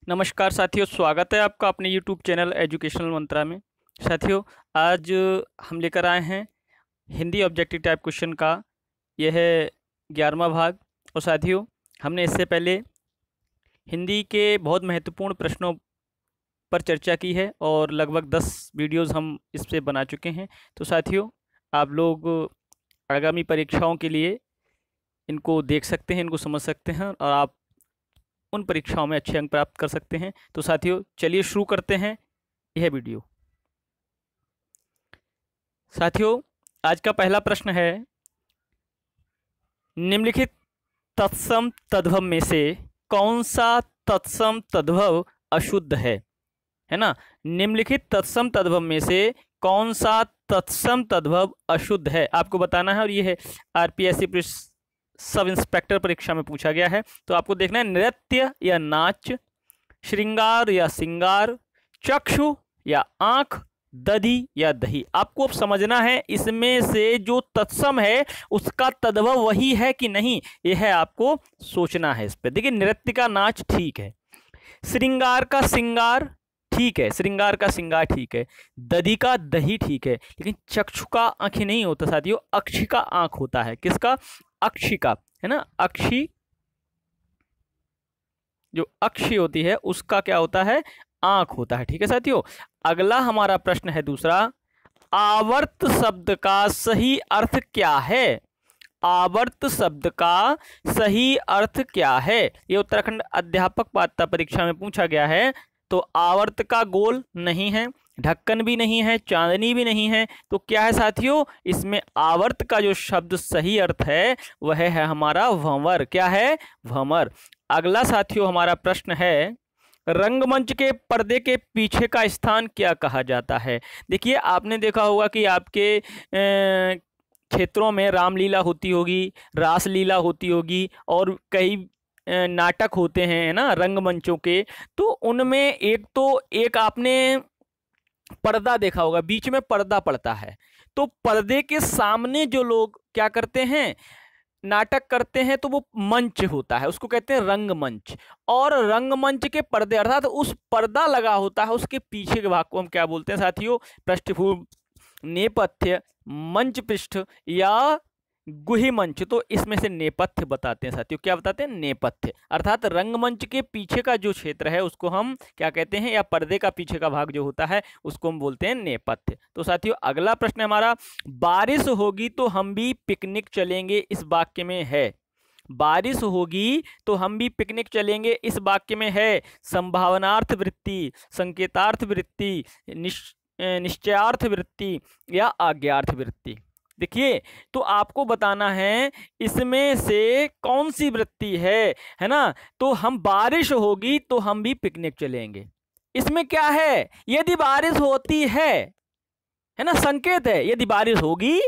नमस्कार साथियों, स्वागत है आपका अपने यूट्यूब चैनल एजुकेशनल मंत्रा में। साथियों, आज हम लेकर आए हैं हिंदी ऑब्जेक्टिव टाइप क्वेश्चन का यह है 11वां भाग। और साथियों, हमने इससे पहले हिंदी के बहुत महत्वपूर्ण प्रश्नों पर चर्चा की है और लगभग 10 वीडियोज़ हम इस पे बना चुके हैं। तो साथियों, आप लोग आगामी परीक्षाओं के लिए इनको देख सकते हैं, इनको समझ सकते हैं और आप उन परीक्षाओं में अच्छे अंक प्राप्त कर सकते हैं। तो साथियों, चलिए शुरू करते हैं यह वीडियो। साथियों, आज का पहला प्रश्न है, निम्नलिखित तत्सम तद्भव में से कौन सा तत्सम तद्भव अशुद्ध है ना। निम्नलिखित तत्सम तद्भव में से कौन सा तत्सम तद्भव अशुद्ध है, आपको बताना है। और ये है आरपीएससी सब इंस्पेक्टर परीक्षा में पूछा गया है। तो आपको देखना है नृत्य या नाच, श्रृंगार या सिंगार, चक्षु या आंख, दधि या दही। आपको अब समझना है इसमें से जो तत्सम है उसका तद्भव वही है कि नहीं, यह है आपको सोचना है इस पर। देखिए, नृत्य का नाच ठीक है, श्रृंगार का सिंगार ठीक है, श्रृंगार का सिंगार ठीक है, दधि का दही ठीक है, लेकिन चक्षु का आंखी नहीं होता साथियों, अक्षी का आंख होता है। किसका? अक्षी का, है ना। अक्षी, जो अक्षी होती है उसका क्या होता है? आंख होता है। ठीक है साथियों, अगला हमारा प्रश्न है दूसरा, आवर्त शब्द का सही अर्थ क्या है? आवर्त शब्द का सही अर्थ क्या है? ये उत्तराखंड अध्यापक पात्रता परीक्षा में पूछा गया है। तो आवर्त का गोल नहीं है, ढक्कन भी नहीं है, चांदनी भी नहीं है, तो क्या है साथियों? इसमें आवर्त का जो शब्द सही अर्थ है वह है हमारा भंवर। क्या है? भंवर। अगला साथियों हमारा प्रश्न है, रंगमंच के पर्दे के पीछे का स्थान क्या कहा जाता है? देखिए, आपने देखा होगा कि आपके क्षेत्रों में रामलीला होती होगी, रासलीला होती होगी और कई नाटक होते हैं, है ना, रंगमंचों के। तो उनमें एक आपने पर्दा देखा होगा, बीच में पर्दा पड़ता है। तो पर्दे के सामने जो लोग क्या करते हैं, नाटक करते हैं, तो वो मंच होता है, उसको कहते हैं रंगमंच। और रंगमंच के पर्दे अर्थात उस पर्दा लगा होता है उसके पीछे के भाग को हम क्या बोलते हैं साथियों? पृष्ठभूमि, नेपथ्य, मंच पृष्ठ या गुही मंच। तो इसमें से नेपथ्य बताते हैं साथियों। क्या बताते हैं? नेपथ्य। अर्थात रंगमंच के पीछे का जो क्षेत्र है उसको हम क्या कहते हैं, या पर्दे का पीछे का भाग जो होता है उसको हम बोलते हैं नेपथ्य। तो साथियों, अगला प्रश्न हमारा, बारिश होगी तो हम भी पिकनिक चलेंगे, इस वाक्य में है। बारिश होगी तो हम भी पिकनिक चलेंगे, इस वाक्य में है संभावनार्थ वृत्ति, संकेतार्थ वृत्ति, निश्चयार्थ वृत्ति या आज्ञार्थ वृत्ति। देखिए, तो आपको बताना है इसमें से कौन सी वृत्ति है ना। तो हम बारिश होगी तो हम भी पिकनिक चलेंगे, इसमें क्या है? यदि बारिश होती है ना, संकेत है, यदि बारिश होगी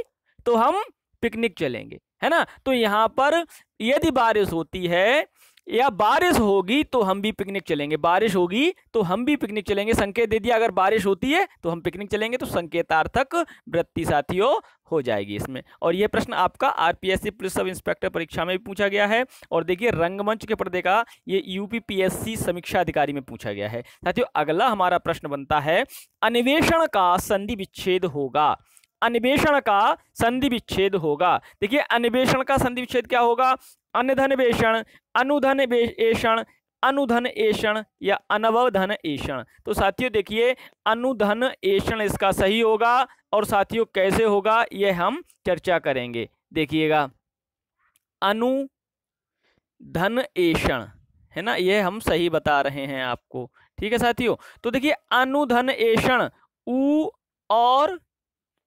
तो हम पिकनिक चलेंगे, है ना। तो यहां पर यदि बारिश होती है या बारिश होगी तो हम भी पिकनिक चलेंगे, बारिश होगी तो हम भी पिकनिक चलेंगे, संकेत दे दिया, अगर बारिश होती है तो हम पिकनिक चलेंगे, तो संकेतार्थक वृत्ति साथियों हो जाएगी इसमें। और यह प्रश्न आपका आरपीएससी पुलिस सब इंस्पेक्टर परीक्षा में भी पूछा गया है। और देखिए, रंगमंच के पर्दे का ये यूपीपीएससी समीक्षा अधिकारी में पूछा गया है। साथियों, अगला हमारा प्रश्न बनता है, अन्वेषण का संधि विच्छेद होगा। अन्वेषण का संधि विच्छेद होगा। देखिए, अन्वेषण का संधि विच्छेद क्या होगा? अनधनवेषण, अनुधनवेषण, अनुधन एषण या अनवधन एषण। तो साथियों देखिए, अनुधन एषण इसका सही होगा। और साथियों कैसे होगा यह हम चर्चा करेंगे, देखिएगा। अनुधन एषण, है ना, यह हम सही बता रहे हैं आपको। ठीक है साथियों, तो देखिए अनुधन एषण, उ और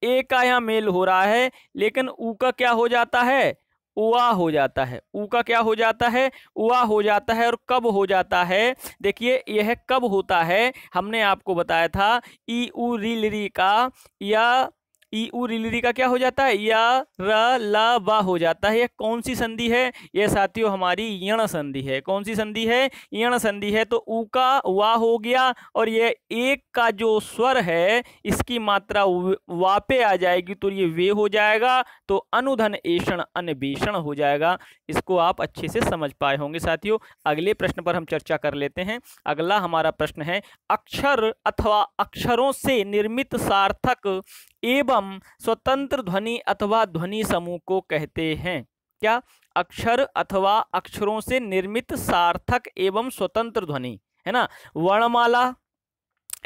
ए का यहाँ मेल हो रहा है, लेकिन ऊ का क्या हो जाता है? उआ हो जाता है। ऊ का क्या हो जाता है? उआ हो जाता है। और कब हो जाता है? देखिए, यह कब होता है, हमने आपको बताया था ई उ री ली का या ई उ री का क्या हो जाता है, या र ल व हो जाता है। ये कौन सी संधि है, ये साथियों हमारी यण संधि है। कौन सी संधि है, यण संधि है। तो उ का वा हो गया, और ये एक का जो स्वर है इसकी मात्रा वा पे आ जाएगी तो ये वे हो जाएगा, तो अनुधन एषण अन्वेषण हो जाएगा। इसको आप अच्छे से समझ पाए होंगे साथियों। अगले प्रश्न पर हम चर्चा कर लेते हैं। अगला हमारा प्रश्न है, अक्षर अथवा अक्षरों से निर्मित सार्थक एवं स्वतंत्र ध्वनि अथवा ध्वनि समूह को कहते हैं। क्या, अक्षर अथवा अक्षरों से निर्मित सार्थक एवं स्वतंत्र ध्वनि, है ना, वर्णमाला,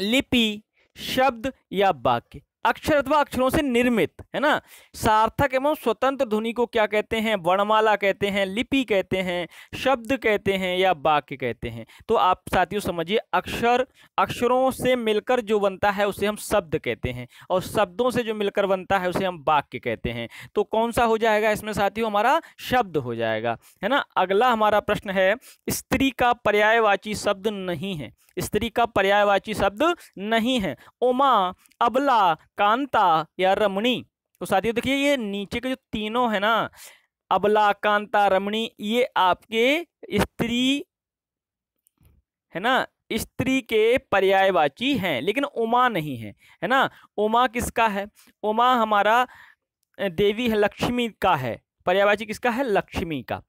लिपि, शब्द या वाक्य। अक्षर अथवा अक्षरों से निर्मित, है ना, सार्थक एवं स्वतंत्र ध्वनि को क्या कहते हैं, वर्णमाला कहते हैं, लिपि कहते हैं, शब्द कहते हैं या वाक्य कहते हैं। तो आप साथियों समझिए, अक्षरों से मिलकर जो बनता है उसे हम शब्द कहते हैं, और शब्दों से जो मिलकर बनता है उसे हम वाक्य कहते हैं। तो कौन सा हो जाएगा इसमें साथियों, हमारा शब्द हो जाएगा, है ना। अगला हमारा प्रश्न है, स्त्री का पर्यायवाची शब्द नहीं है। स्त्री का पर्यायवाची शब्द नहीं है। उमा, अबला, कांता या रमणी। तो साथियों देखिए, ये नीचे के जो तीनों है ना, अबला, कांता, रमणी, ये आपके स्त्री, है ना, स्त्री के पर्यायवाची हैं, लेकिन उमा नहीं है, है ना। उमा किसका है, उमा हमारा देवी है, लक्ष्मी का है। पर्यायवाची किसका है, लक्ष्मी का।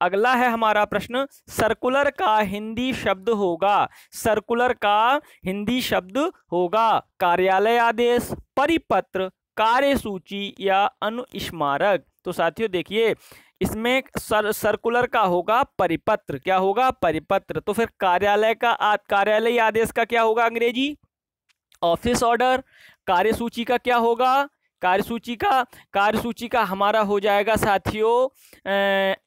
अगला है हमारा प्रश्न, सर्कुलर का हिंदी शब्द होगा। सर्कुलर का हिंदी शब्द होगा कार्यालय आदेश, परिपत्र, कार्यसूची या अनुस्मारक। तो साथियों देखिए, इसमें सर्कुलर का होगा परिपत्र। क्या होगा, परिपत्र। तो फिर कार्यालय आदेश का क्या होगा, अंग्रेजी ऑफिस ऑर्डर। कार्यसूची का क्या होगा, कार्यसूची का हमारा हो जाएगा साथियों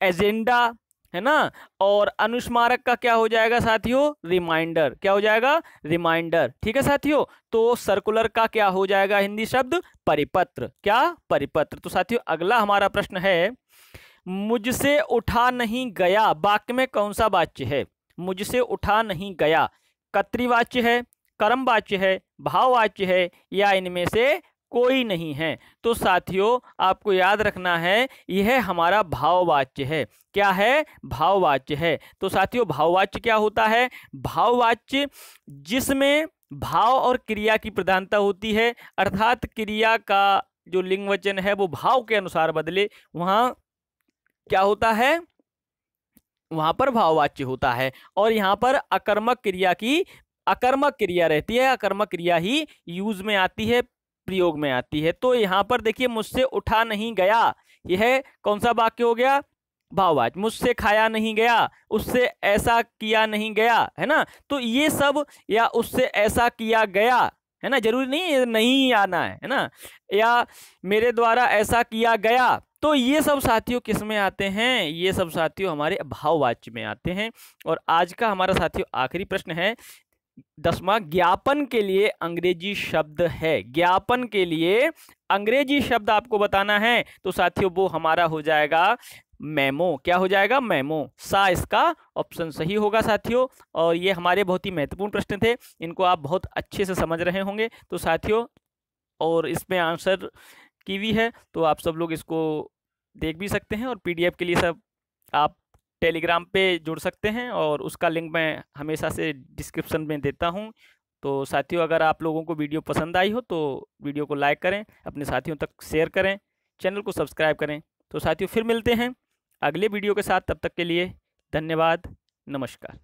एजेंडा, है ना। और अनुस्मारक का क्या हो जाएगा साथियों, रिमाइंडर। क्या हो जाएगा, रिमाइंडर। ठीक है साथियों। तो सर्कुलर का क्या हो जाएगा हिंदी शब्द, परिपत्र। क्या, परिपत्र। तो साथियों अगला हमारा प्रश्न है, मुझसे उठा नहीं गया वाक्य में कौन सा वाच्य है। मुझसे उठा नहीं गया कर्तृवाच्य है, कर्मवाच्य है, भाववाच्य है, या इनमें से कोई नहीं है। तो साथियों आपको याद रखना है, यह हमारा भाववाच्य है। क्या है, भाववाच्य है। तो साथियों भाववाच्य क्या होता है, भाववाच्य जिसमें भाव और क्रिया की प्रधानता होती है, अर्थात क्रिया का जो लिंग वचन है वो भाव के अनुसार बदले, वहां क्या होता है, वहां पर भाववाच्य होता है। और यहाँ पर अकर्मक क्रिया रहती है, अकर्मक क्रिया ही यूज में आती है, प्रयोग में आती है। तो यहाँ पर देखिए, मुझसे उठा नहीं गया, यह कौन सा वाक्य हो गया, भाववाच्य। मुझसे खाया नहीं गया, उससे ऐसा किया नहीं गया, है ना। तो ये सब, या उससे ऐसा किया गया, है ना, जरूरी नहीं आना है ना, या मेरे द्वारा ऐसा किया गया। तो ये सब साथियों किस में आते हैं, ये सब साथियों हमारे भाववाच्य में आते हैं। और आज का हमारा साथियों आखिरी प्रश्न है 10वां, ज्ञापन के लिए अंग्रेजी शब्द है। ज्ञापन के लिए अंग्रेजी शब्द आपको बताना है। तो साथियों वो हमारा हो जाएगा मेमो। क्या हो जाएगा, मेमो। सा इसका ऑप्शन सही होगा साथियों। और ये हमारे बहुत ही महत्वपूर्ण प्रश्न थे, इनको आप बहुत अच्छे से समझ रहे होंगे। तो साथियों, और इसमें आंसर की भी है, तो आप सब लोग इसको देख भी सकते हैं। और PDF के लिए सब आप टेलीग्राम पे जुड़ सकते हैं, और उसका लिंक मैं हमेशा से डिस्क्रिप्शन में देता हूं। तो साथियों अगर आप लोगों को वीडियो पसंद आई हो तो वीडियो को लाइक करें, अपने साथियों तक शेयर करें, चैनल को सब्सक्राइब करें। तो साथियों फिर मिलते हैं अगले वीडियो के साथ, तब तक के लिए धन्यवाद, नमस्कार।